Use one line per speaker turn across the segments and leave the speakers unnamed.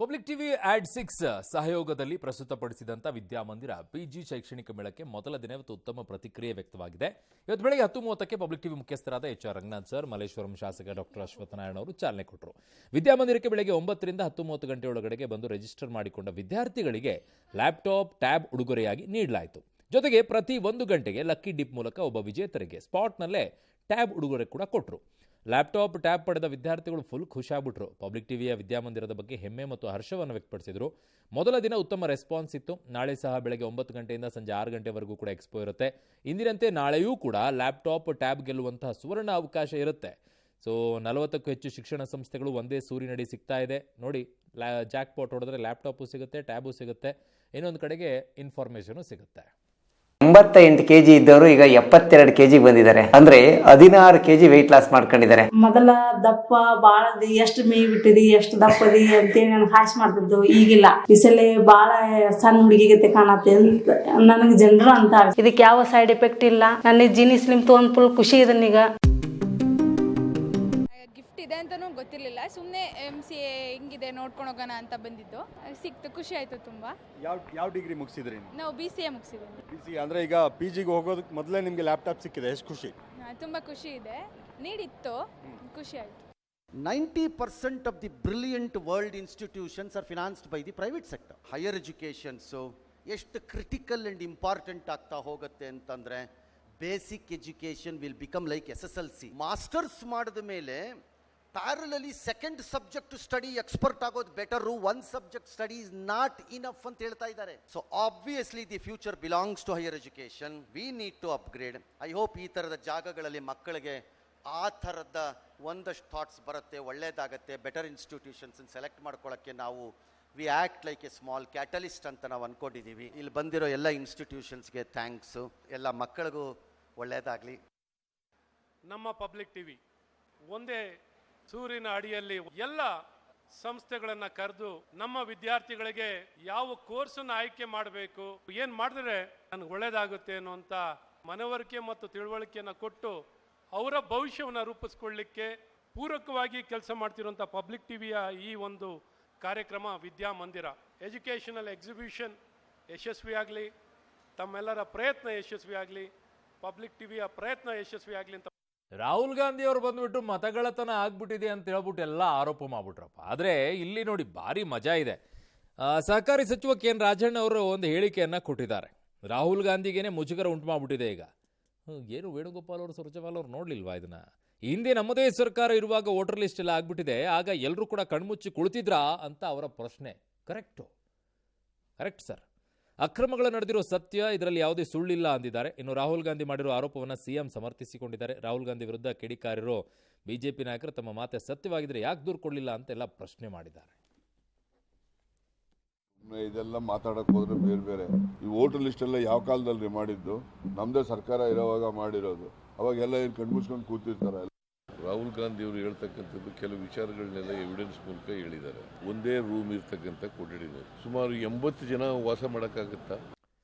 Public TV ಆಡ್6 ಸಹಯೋಗದಲ್ಲಿ ಪ್ರಸ್ತುತಪಡಿಸಿದಂಥ ವಿದ್ಯಾಮಂದಿರ PG ಶೈಕ್ಷಣಿಕ ಮೇಳಕ್ಕೆ ಮೊದಲ ದಿನ ಇವತ್ತು ಉತ್ತಮ ಪ್ರತಿಕ್ರಿಯೆ ವ್ಯಕ್ತವಾಗಿದೆ. ಇವತ್ತು ಬೆಳಗ್ಗೆ 10:30ಕ್ಕೆ ಪಬ್ಲಿಕ್ ಟಿವಿ ಮುಖ್ಯಸ್ಥರಾದ HR ರಂಗನಾಥ್ ಸರ್, ಮಲ್ಲೇಶ್ವರಂ ಶಾಸಕ ಡಾಕ್ಟರ್ ಅಶ್ವತ್ಥನಾರಾಯಣ ಅವರು ಚಾಲನೆ ಕೊಟ್ಟರು. ವಿದ್ಯಾಮಂದಿರಕ್ಕೆ ಬೆಳಗ್ಗೆ 9ರಿಂದ 10:30 ಗಂಟೆಯೊಳಗಡೆಗೆ ಬಂದು ರಿಜಿಸ್ಟರ್ ಮಾಡಿಕೊಂಡ ವಿದ್ಯಾರ್ಥಿಗಳಿಗೆ ಲ್ಯಾಪ್ಟಾಪ್, ಟ್ಯಾಬ್ ಉಡುಗೊರೆಯಾಗಿ ನೀಡಲಾಯಿತು. ಜೊತೆಗೆ ಪ್ರತಿ 1 ಗಂಟೆಗೆ ಲಕ್ಕಿ ಡಿಪ್ ಮೂಲಕ ಒಬ್ಬ ವಿಜೇತರಿಗೆ ಸ್ಪಾಟ್ನಲ್ಲೇ ಟ್ಯಾಬ್ ಉಡುಗೊರೆ ಕೂಡ ಕೊಟ್ಟರು. ಲ್ಯಾಪ್ಟಾಪ್, ಟ್ಯಾಬ್ ಪಡೆದ ವಿದ್ಯಾರ್ಥಿಗಳು ಫುಲ್ ಖುಷಿಯಾಗ್ಬಿಟ್ರು. ಪಬ್ಲಿಕ್ ಟಿವಿಯ ವಿದ್ಯಾಮಂದಿರದ ಬಗ್ಗೆ ಹೆಮ್ಮೆ ಮತ್ತು ಹರ್ಷವನ್ನು ವ್ಯಕ್ತಪಡಿಸಿದರು. ಮೊದಲ ದಿನ ಉತ್ತಮ ರೆಸ್ಪಾನ್ಸ್ ಇತ್ತು. ನಾಳೆ ಸಹ ಬೆಳಗ್ಗೆ 9 ಗಂಟೆಯಿಂದ ಸಂಜೆ 6 ಗಂಟೆವರೆಗೂ ಕೂಡ ಎಕ್ಸ್ಪೋ ಇರುತ್ತೆ. ಇಂದಿನಂತೆ ನಾಳೆಯೂ ಕೂಡ ಲ್ಯಾಪ್ಟಾಪ್, ಟ್ಯಾಬ್ ಗೆಲ್ಲುವಂತಹ ಸುವರ್ಣ ಅವಕಾಶ ಇರುತ್ತೆ. ಸೊ 40ಕ್ಕೂ ಹೆಚ್ಚು ಶಿಕ್ಷಣ ಸಂಸ್ಥೆಗಳು ಒಂದೇ ಸೂರಿನಡಿ ಸಿಗ್ತಾ ಇದೆ. ನೋಡಿ, ಜಾಕ್ ಪಾಟ್ ಹೊಡೆದ್ರೆ ಲ್ಯಾಪ್ಟಾಪು ಸಿಗುತ್ತೆ, ಟ್ಯಾಬು ಸಿಗುತ್ತೆ, ಇನ್ನೊಂದು ಕಡೆಗೆ ಇನ್ಫಾರ್ಮೇಷನು ಸಿಗುತ್ತೆ.
88 kg ಇದ್ದವರು ಈಗ 72 kg ಬಂದಿದ್ದಾರೆ. ಅಂದ್ರೆ 16 kg ವೆಯ್ಟ್ ಲಾಸ್ ಮಾಡ್ಕೊಂಡಿದ್ದಾರೆ.
ಮೊದಲ ದಪ್ಪ ಬಾಳದಿ ಎಷ್ಟು ಮೇಯ್ ಬಿಟ್ಟಿದಿ, ಎಷ್ಟು ದಪ್ಪದಿ ಅಂತೇಳಿ ನನ್ಗೆ ಹಾಸ್ ಮಾಡ್ತಿದ್ದು. ಈಗಿಲ್ಲ, ಈ ಸಲ ಬಾಳ ಸಣ್ಣ ಹುಡುಗಿಗತೆ ಕಾಣತ್ತೆ ಅಂತ ನನಗೆ ಜನರು ಅಂತ.
ಇದಕ್ಕೆ ಯಾವ ಸೈಡ್ ಎಫೆಕ್ಟ್ ಇಲ್ಲ. ನನ್ನ ಜೀನಿ ಸ್ಲಿಮ್ ತೊಗೊಂಡ್ ಫುಲ್ ಖುಷಿ ಇದನ್ನೀಗ.
ಇದೆ ಅಂತನೂ ಗೊತ್ತಿರಲಿಲ್ಲ. ಸುಮ್ಮನೆ MCA ಹಿಂಗಿದೆ ನೋಡ್ಕೊಂಡು ಹೋಗೋಣ ಅಂತ ಬಂದಿದ್ದು. ಸಿಕ್ತು, ಖುಷಿ ಆಯಿತು ತುಂಬ.
ಯಾವ ಡಿಗ್ರಿ ಮುಗಿಸಿದ್ರಿ?
ನಾವು BCA ಮುಗಿಸಿದ್ವಿ.
BCA ಅಂದರೆ ಈಗ PGಗೆ ಹೋಗೋದಕ್ಕೆ ಮೊದಲೇ ನಿಮಗೆ ಲ್ಯಾಪ್ಟಾಪ್ ಸಿಕ್ಕಿದೆ, ಎಷ್ಟು ಖುಷಿ?
ತುಂಬ ಖುಷಿ ಇದೆ. ನೀಡಿತ್ತು, ಖುಷಿ ಆಯಿತು.
90% of the brilliant world institutions are financed by the private sector. Higher education ಎಷ್ಟು ಕ್ರಿಟಿಕಲ್ ಆ್ಯಂಡ್ ಇಂಪಾರ್ಟೆಂಟ್ ಆಗ್ತಾ ಹೋಗುತ್ತೆ ಅಂತಂದರೆ, basic education will become like SSLC. Masters ಮಾಡಿದ ಮೇಲೆ parallelly second subject study expert ಆಗೋದು better. 1 subject study is not enough ಅಂತ ಹೇಳ್ತಾ ಇದ್ದಾರೆ. So obviously the future belongs to higher education. We need to upgrade. I hope ಈ ಥರದ ಜಾಗಗಳಲ್ಲಿ ಮಕ್ಕಳಿಗೆ ಆ ಥರದ ಒಂದಷ್ಟು ಥಾಟ್ಸ್ ಬರುತ್ತೆ, ಒಳ್ಳೇದಾಗತ್ತೆ. ಬೆಟರ್ ಇನ್ಸ್ಟಿಟ್ಯೂಷನ್ಸ್ ಸೆಲೆಕ್ಟ್ ಮಾಡ್ಕೊಳ್ಳೋಕ್ಕೆ ನಾವು we act like a small catalyst ಅಂತ ನಾವು ಅಂದ್ಕೊಂಡಿದ್ದೀವಿ. ಇಲ್ಲಿ ಬಂದಿರೋ ಎಲ್ಲ ಇನ್ಸ್ಟಿಟ್ಯೂಷನ್ಸ್ಗೆ ಥ್ಯಾಂಕ್ಸು. ಎಲ್ಲ ಮಕ್ಕಳಿಗೂ ಒಳ್ಳೆಯದಾಗಲಿ.
ನಮ್ಮ ಪಬ್ಲಿಕ್ ಟಿವಿ ಒಂದೇ ಸೂರಿನ ಅಡಿಯಲ್ಲಿ ಎಲ್ಲ ಸಂಸ್ಥೆಗಳನ್ನು ಕರೆದು ನಮ್ಮ ವಿದ್ಯಾರ್ಥಿಗಳಿಗೆ ಯಾವ ಕೋರ್ಸನ್ನು ಆಯ್ಕೆ ಮಾಡಬೇಕು, ಏನು ಮಾಡಿದ್ರೆ ನನಗೆ ಒಳ್ಳೆಯದಾಗುತ್ತೆ ಅನ್ನುವಂಥ ಮನವರಿಕೆ ಮತ್ತು ತಿಳುವಳಿಕೆಯನ್ನು ಕೊಟ್ಟು ಅವರ ಭವಿಷ್ಯವನ್ನು ರೂಪಿಸ್ಕೊಳ್ಳಿಕ್ಕೆ ಪೂರಕವಾಗಿ ಕೆಲಸ ಮಾಡ್ತಿರುವಂಥ ಪಬ್ಲಿಕ್ ಟಿವಿಯ ಈ ಒಂದು ಕಾರ್ಯಕ್ರಮ ವಿದ್ಯಾಮಂದಿರ ಎಜುಕೇಷನಲ್ ಎಕ್ಸಿಬಿಷನ್ ಯಶಸ್ವಿಯಾಗಲಿ, ತಮ್ಮೆಲ್ಲರ ಪ್ರಯತ್ನ ಯಶಸ್ವಿಯಾಗಲಿ, ಪಬ್ಲಿಕ್ ಟಿವಿಯ ಪ್ರಯತ್ನ ಯಶಸ್ವಿಯಾಗಲಿ ಅಂತ.
ರಾಹುಲ್ ಗಾಂಧಿ ಅವರು ಬಂದ್ಬಿಟ್ಟು ಮತಗಳತನ ಆಗ್ಬಿಟ್ಟಿದೆ ಅಂತ ಹೇಳ್ಬಿಟ್ಟು ಎಲ್ಲ ಆರೋಪ ಮಾಡ್ಬಿಟ್ರಪ್ಪ. ಆದರೆ ಇಲ್ಲಿ ನೋಡಿ, ಭಾರಿ ಮಜಾ ಇದೆ. ಸಹಕಾರಿ ಸಚಿವ KN ರಾಜಣ್ಣ ಅವರು ಒಂದು ಹೇಳಿಕೆಯನ್ನು ಕೊಟ್ಟಿದ್ದಾರೆ. ರಾಹುಲ್ ಗಾಂಧಿಗೇನೆ ಮುಜುಗರ ಉಂಟು ಮಾಡ್ಬಿಟ್ಟಿದೆ ಈಗ. ಏನು ವೇಣುಗೋಪಾಲ್ ಅವರು, ಸುರ್ಜೇವಾಲ ಅವರು ನೋಡ್ಲಿಲ್ವಾ ಇದನ್ನ? ಹಿಂದೆ ನಮ್ಮದೇ ಸರ್ಕಾರ ಇರುವಾಗ ವೋಟರ್ ಲಿಸ್ಟ್ ಎಲ್ಲ ಆಗ್ಬಿಟ್ಟಿದೆ, ಆಗ ಎಲ್ಲರೂ ಕೂಡ ಕಣ್ಮುಚ್ಚಿ ಕುಳಿತಿದ್ರಾ ಅಂತ ಅವರ ಪ್ರಶ್ನೆ. Correct sir. ಅಕ್ರಮಗಳು ನಡೆದಿರೋ ಸತ್ಯ, ಇದರಲ್ಲಿ ಯಾವುದೇ ಸುಳ್ಳಿಲ್ಲ ಅಂದಿದ್ದಾರೆ. ಇನ್ನು ರಾಹುಲ್ ಗಾಂಧಿ ಮಾಡಿರೋ ಆರೋಪವನ್ನು CM ಸಮರ್ಥಿಸಿಕೊಂಡಿದ್ದಾರೆ. ರಾಹುಲ್ ಗಾಂಧಿ ವಿರುದ್ಧ ಕಿಡಿಕಾರಿರೋ ಬಿಜೆಪಿ ನಾಯಕರು ತಮ್ಮ ಮಾತೆ ಸತ್ಯವಾಗಿದ್ರೆ ಯಾಕೆ ದೂರು ಕೊಡಲಿಲ್ಲ ಅಂತೆಲ್ಲ ಪ್ರಶ್ನೆ ಮಾಡಿದ್ದಾರೆ.
ಇದೆಲ್ಲ ಮಾತಾಡಕ್ಕೆ ಹೋದ್ರೆ ಬೇರೆ ಈ ವೋಟರ್ ಲಿಸ್ಟ್ ಎಲ್ಲ ಯಾವ ಕಾಲದಲ್ಲಿ ಮಾಡಿದ್ದು? ನಮ್ದೇ ಸರ್ಕಾರ ಇರೋವಾಗ ಮಾಡಿರೋದು. ಅವಾಗೆಲ್ಲ ಏನು ಕಣ್ಮುಚ್ಕೊಂಡು ಕೂತಿರ್ತಾರೆ.
ರಾಹುಲ್ ಗಾಂಧಿ ಅವರು ಹೇಳ್ತಕ್ಕಂಥದ್ದು ಕೆಲವು ವಿಚಾರಗಳನ್ನೆಲ್ಲ ಎವಿಡೆನ್ಸ್ ಮೂಲಕ ಹೇಳಿದ್ದಾರೆ. ಒಂದೇ ರೂಮ್ ಇರ್ತಕ್ಕಂಥ ಕೊಠಡಿಗಳು ಸುಮಾರು 80 ಜನ ವಾಸ ಮಾಡೋಕ್ಕಾಗತ್ತಾ?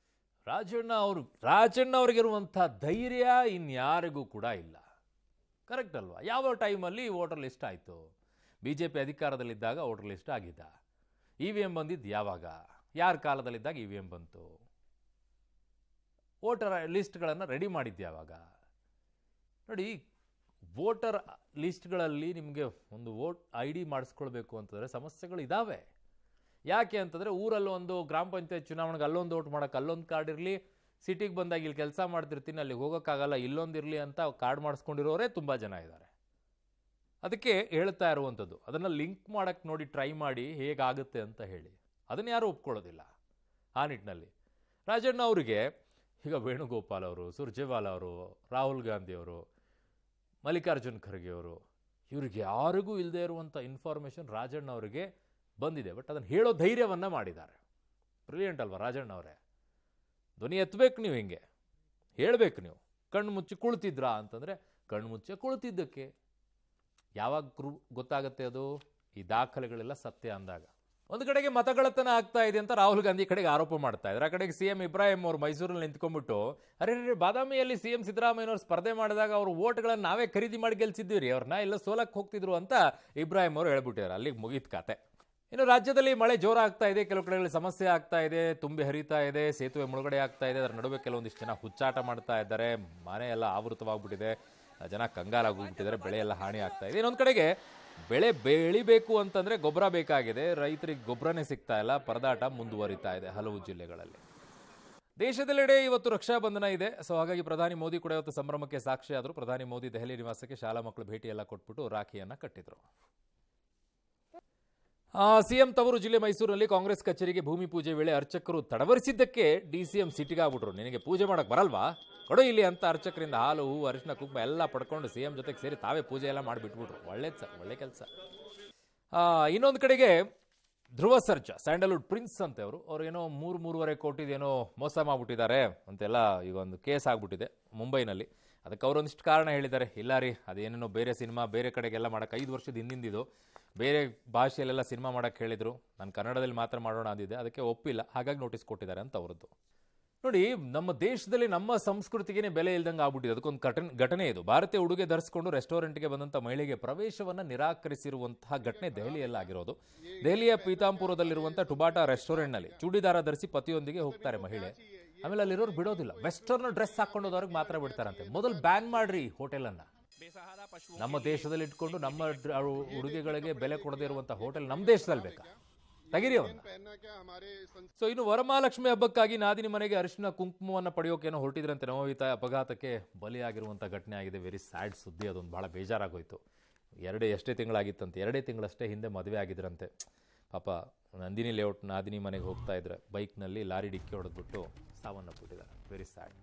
ರಾಜಣ್ಣ ಅವ್ರಿಗಿರುವಂಥ ಧೈರ್ಯ ಇನ್ಯಾರಿಗೂ ಕೂಡ ಇಲ್ಲ. ಕರೆಕ್ಟ್ ಅಲ್ವಾ? ಯಾವ ಟೈಮಲ್ಲಿ ವೋಟರ್ ಲಿಸ್ಟ್ ಆಯಿತು? BJP ಅಧಿಕಾರದಲ್ಲಿದ್ದಾಗ ವೋಟರ್ ಲಿಸ್ಟ್ ಆಗಿದ್ದ. EVM ಬಂದಿದ್ದು ಯಾವಾಗ? ಯಾರ ಕಾಲದಲ್ಲಿದ್ದಾಗ EVM ಬಂತು? ವೋಟರ್ ಲಿಸ್ಟ್ಗಳನ್ನು ರೆಡಿ ಮಾಡಿದ್ದು ಯಾವಾಗ? ನೋಡಿ, ವೋಟರ್ ಲಿಸ್ಟ್ಗಳಲ್ಲಿ ನಿಮಗೆ ಒಂದು ವೋಟ್ ID ಮಾಡಿಸ್ಕೊಳ್ಬೇಕು ಅಂತಂದರೆ ಸಮಸ್ಯೆಗಳು ಇದ್ದಾವೆ. ಯಾಕೆ ಅಂತಂದರೆ, ಊರಲ್ಲಿ ಒಂದು ಗ್ರಾಮ ಪಂಚಾಯತ್ ಚುನಾವಣೆಗೆ ಅಲ್ಲೊಂದು ವೋಟ್ ಮಾಡೋಕ್ಕೆ ಅಲ್ಲೊಂದು ಕಾರ್ಡ್ ಇರಲಿ, ಸಿಟಿಗೆ ಬಂದಾಗ ಇಲ್ಲಿ ಕೆಲಸ ಮಾಡ್ತಿರ್ತೀನಿ ಅಲ್ಲಿಗೆ ಹೋಗೋಕ್ಕಾಗಲ್ಲ ಇಲ್ಲೊಂದಿರಲಿ ಅಂತ ಕಾರ್ಡ್ ಮಾಡಿಸ್ಕೊಂಡಿರೋರೇ ತುಂಬ ಜನ ಇದ್ದಾರೆ. ಅದಕ್ಕೆ ಹೇಳ್ತಾ ಇರುವಂಥದ್ದು, ಅದನ್ನು ಲಿಂಕ್ ಮಾಡೋಕ್ಕೆ ನೋಡಿ ಟ್ರೈ ಮಾಡಿ ಹೇಗಾಗುತ್ತೆ ಅಂತ ಹೇಳಿ. ಅದನ್ನು ಯಾರೂ ಒಪ್ಕೊಳ್ಳೋದಿಲ್ಲ. ಆ ನಿಟ್ಟಿನಲ್ಲಿ ರಾಜಣ್ಣ ಅವರಿಗೆ ಈಗ ವೇಣುಗೋಪಾಲ್ ಅವರು, ಸುರ್ಜೇವಾಲ ಅವರು, ರಾಹುಲ್ ಗಾಂಧಿ ಅವರು, ಮಲ್ಲಿಕಾರ್ಜುನ್ ಖರ್ಗೆ ಅವರು, ಇವರಿಗೆ ಯಾರಿಗೂ ಇಲ್ಲದೆ ಇರುವಂಥ ಇನ್ಫಾರ್ಮೇಷನ್ ರಾಜಣ್ಣ ಅವರಿಗೆ ಬಂದಿದೆ. ಬಟ್ ಅದನ್ನು ಹೇಳೋ ಧೈರ್ಯವನ್ನು ಮಾಡಿದ್ದಾರೆ. ಬ್ರಿಲಿಯಂಟ್ ಅಲ್ವಾ ರಾಜಣ್ಣ ಅವರೇ? ಧ್ವನಿ ಎತ್ತಬೇಕು ನೀವು, ಹಿಂಗೆ ಹೇಳಬೇಕು ನೀವು. ಕಣ್ಣು ಮುಚ್ಚಿ ಕುಳಿತಿದ್ರಾ ಅಂತಂದರೆ ಕಣ್ಣು ಮುಚ್ಚಿ ಕುಳಿತಿದ್ದಕ್ಕೆ ಯಾವಾಗ ಗೊತ್ತಾಗುತ್ತೆ ಅದು? ಈ ದಾಖಲೆಗಳೆಲ್ಲ ಸತ್ಯ ಅಂದಾಗ. ಒಂದು ಕಡೆಗೆ ಮತಗಳತನ ಆಗ್ತಾ ಇದೆ ಅಂತ ರಾಹುಲ್ ಗಾಂಧಿ ಕಡೆಗೆ ಆರೋಪ ಮಾಡ್ತಾ ಇದ್ದಾರೆ. ಆ ಕಡೆಗೆ CM ಇಬ್ರಾಹಿಂ ಅವರು ಮೈಸೂರಲ್ಲಿ ನಿಂತ್ಕೊಂಡ್ಬಿಟ್ಟು, ಅರೆ ಬಾದಾಮಿಯಲ್ಲಿ CM ಸಿದ್ದರಾಮಯ್ಯನವರು ಸ್ಪರ್ಧೆ ಮಾಡಿದಾಗ ಅವರು ವೋಟ್ಗಳನ್ನು ನಾವೇ ಖರೀದಿ ಮಾಡಿ ಗೆಲ್ಸಿದ್ದೀವಿ ರೀ, ಅವ್ರನ್ನ ಎಲ್ಲ ಸೋಲಕ್ಕೆ ಹೋಗ್ತಿದ್ರು ಅಂತ ಇಬ್ರಾಹಿಂ ಅವರು ಹೇಳ್ಬಿಟ್ಟಿದ್ದಾರೆ. ಅಲ್ಲಿಗೆ ಮುಗೀತು ಕತೆ. ಇನ್ನು ರಾಜ್ಯದಲ್ಲಿ ಮಳೆ ಜೋರಾಗ್ತಾ ಇದೆ, ಕೆಲವು ಕಡೆಗಳಲ್ಲಿ ಸಮಸ್ಯೆ ಆಗ್ತಾ ಇದೆ, ತುಂಬಿ ಹರಿತಾ ಇದೆ, ಸೇತುವೆ ಮುಳುಗಡೆ ಆಗ್ತಾ ಇದೆ. ಅದರ ನಡುವೆ ಕೆಲವೊಂದಿಷ್ಟು ಜನ ಹುಚ್ಚಾಟ ಮಾಡ್ತಾ ಇದ್ದಾರೆ, ಮನೆ ಎಲ್ಲ ಆವೃತವಾಗ್ಬಿಟ್ಟಿದೆ, ಜನ ಕಂಗಾಲಾಗೋಗ್ಬಿಟ್ಟಿದ್ದಾರೆ, ಬೆಳೆ ಎಲ್ಲ ಹಾನಿ ಆಗ್ತಾ ಇದೆ. ಇನ್ನೊಂದು ಕಡೆಗೆ ಬೆಳೆ ಬೆಳಿಬೇಕು ಅಂತಂದರೆ ಗೊಬ್ಬರ ಬೇಕಾಗಿದೆ, ರೈತರಿಗೆ ಗೊಬ್ಬರನೇ ಸಿಗ್ತಾ ಇಲ್ಲ, ಪರದಾಟ ಮುಂದುವರಿತಾ ಇದೆ ಹಲವು ಜಿಲ್ಲೆಗಳಲ್ಲಿ. ದೇಶದೆಲ್ಲೆಡೆ ಇವತ್ತು ರಕ್ಷಾಬಂಧನ ಇದೆ. ಸೊ ಹಾಗಾಗಿ ಪ್ರಧಾನಿ ಮೋದಿ ಕೂಡ ಇವತ್ತು ಸಂಭ್ರಮಕ್ಕೆ ಸಾಕ್ಷಿಯಾದರು. ಪ್ರಧಾನಿ ಮೋದಿ ದೆಹಲಿ ನಿವಾಸಕ್ಕೆ ಶಾಲಾ ಮಕ್ಕಳು ಭೇಟಿಯೆಲ್ಲ ಕೊಟ್ಬಿಟ್ಟು ರಾಖಿಯನ್ನು ಕಟ್ಟಿದ್ರು. ಸಿಎಂ ತವರು ಜಿಲ್ಲೆ ಮೈಸೂರಿನಲ್ಲಿ ಕಾಂಗ್ರೆಸ್ ಕಚೇರಿಗೆ ಭೂಮಿ ಪೂಜೆ ವೇಳೆ ಅರ್ಚಕರು ತಡವರಿಸಿದ್ದಕ್ಕೆ ಡಿಸಿಎಂ ಸಿಟಿಗಾಗ್ಬಿಟ್ರು. ನಿನಗೆ ಪೂಜೆ ಮಾಡಕ್ ಬರಲ್ವಾ, ಕೊಡು ಇಲ್ಲಿ ಅಂತ ಅರ್ಚಕರಿಂದ ಹಾಲು ಹೂವು ಅರಿಶಿನ ಕುಂಕುಮ ಎಲ್ಲ ಪಡ್ಕೊಂಡು ಸಿಎಂ ಜೊತೆಗೆ ಸೇರಿ ತಾವೇ ಪೂಜೆ ಎಲ್ಲ ಮಾಡಿಬಿಟ್ಬಿಟ್ರು. ಒಳ್ಳೆ ಕೆಲಸ. ಇನ್ನೊಂದು ಕಡೆಗೆ ಧ್ರುವ ಸರ್ಜಾ, ಸ್ಯಾಂಡಲ್ವುಡ್ ಪ್ರಿನ್ಸ್ ಅಂತೆ ಅವರು ಏನೋ 3.5 ಕೋಟಿದೇನೋ ಮೋಸ ಮಾಡಿಬಿಟ್ಟಿದ್ದಾರೆ ಅಂತೆಲ್ಲ ಈಗ ಒಂದು ಕೇಸ್ ಆಗ್ಬಿಟ್ಟಿದೆ ಮುಂಬೈನಲ್ಲಿ. ಅದಕ್ಕೆ ಅವರೊಂದಿಷ್ಟು ಕಾರಣ ಹೇಳಿದ್ದಾರೆ. ಇಲ್ಲ ರೀ, ಅದೇನೇನೋ ಬೇರೆ ಸಿನಿಮಾ ಬೇರೆ ಕಡೆಗೆಲ್ಲ ಮಾಡೋಕ್ಕೆ 5 ವರ್ಷದ ಹಿಂದಿಂದಿದ್ದು, ಬೇರೆ ಭಾಷೆಯಲ್ಲೆಲ್ಲ ಸಿನಿಮಾ ಮಾಡೋಕ್ಕೆ ಹೇಳಿದರು, ನಾನು ಕನ್ನಡದಲ್ಲಿ ಮಾತ್ರ ಮಾಡೋಣ ಅಂದಿದ್ದೆ, ಅದಕ್ಕೆ ಒಪ್ಪಿಲ್ಲ, ಹಾಗಾಗಿ ನೋಟಿಸ್ ಕೊಟ್ಟಿದ್ದಾರೆ ಅಂತ ಅವರದ್ದು. ನೋಡಿ, ನಮ್ಮ ದೇಶದಲ್ಲಿ ನಮ್ಮ ಸಂಸ್ಕೃತಿಗೆ ಬೆಲೆ ಇಲ್ದಂಗೆ ಆಗ್ಬಿಟ್ಟಿದೆ. ಅದಕ್ಕೊಂದು ಘಟನೆ ಇದು. ಭಾರತೀಯ ಉಡುಗೆ ಧರಿಸಿಕೊಂಡು ರೆಸ್ಟೋರೆಂಟ್ಗೆ ಬಂದಂಥ ಮಹಿಳೆಗೆ ಪ್ರವೇಶವನ್ನು ನಿರಾಕರಿಸಿರುವಂತಹ ಘಟನೆ ದೆಹಲಿಯಲ್ಲಿ ಆಗಿರೋದು. ದೆಹಲಿಯ ಪೀತಾಂಪುರದಲ್ಲಿರುವಂಥ ಟುಬಾಟಾ ರೆಸ್ಟೋರೆಂಟ್ನಲ್ಲಿ ಚೂಡಿದಾರ ಧರಿಸಿ ಪತಿಯೊಂದಿಗೆ ಹೋಗ್ತಾರೆ ಮಹಿಳೆ. ಆಮೇಲೆ ಅಲ್ಲಿರೋರು ಬಿಡೋದಿಲ್ಲ, ವೆಸ್ಟರ್ನ್ ಡ್ರೆಸ್ ಹಾಕೊಂಡೋದವ್ರಿಗೆ ಮಾತ್ರ ಬಿಡ್ತಾರಂತೆ. ಮೊದಲು ಬ್ಯಾನ್ ಮಾಡ್ರಿ ಹೋಟೆಲನ್ನು. ನಮ್ಮ ದೇಶದಲ್ಲಿ ಇಟ್ಕೊಂಡು ನಮ್ಮ ಉಡುಗೆಗಳಿಗೆ ಬೆಲೆ ಕೊಡದೇ ಇರುವಂಥ ಹೋಟೆಲ್ ನಮ್ಮ ದೇಶದಲ್ಲಿ ಬೇಕಾ? ತೆಗಿರಿ ಅವನ್ನ. ಸೊ ಇನ್ನು ವರಮಹಾಲಕ್ಷ್ಮಿ ಹಬ್ಬಕ್ಕಾಗಿ ನಾದಿನಿ ಮನೆಗೆ ಅರಿಶಿನ ಕುಂಕುಮವನ್ನು ಪಡೆಯೋಕೇನೋ ಹೊರಟಿದ್ರಂತೆ ನವವಿತ ಅಪಘಾತಕ್ಕೆ ಬಲಿಯಾಗಿರುವಂಥ ಘಟನೆ ಆಗಿದೆ. ವೆರಿ ಸ್ಯಾಡ್ ಸುದ್ದಿ. ಅದೊಂದು ಭಾಳ ಬೇಜಾರಾಗೋಯ್ತು. ಎಷ್ಟೇ ತಿಂಗಳಾಗಿತ್ತಂತೆ, 2 ತಿಂಗಳಷ್ಟೇ ಹಿಂದೆ ಮದುವೆ ಆಗಿದ್ರಂತೆ. ಪಾಪ ನಂದಿನಿ ಲೇಔಟ್ ನಾದಿನಿ ಮನೆಗೆ ಹೋಗ್ತಾ ಇದ್ರೆ ಬೈಕ್ನಲ್ಲಿ ಲಾರಿ ಡಿಕ್ಕಿ ಹೊಡೆದ್ಬಿಟ್ಟು ಸಾವನ್ನಪ್ಪಿಟ್ಟಿದ್ದಾರೆ. Very sad.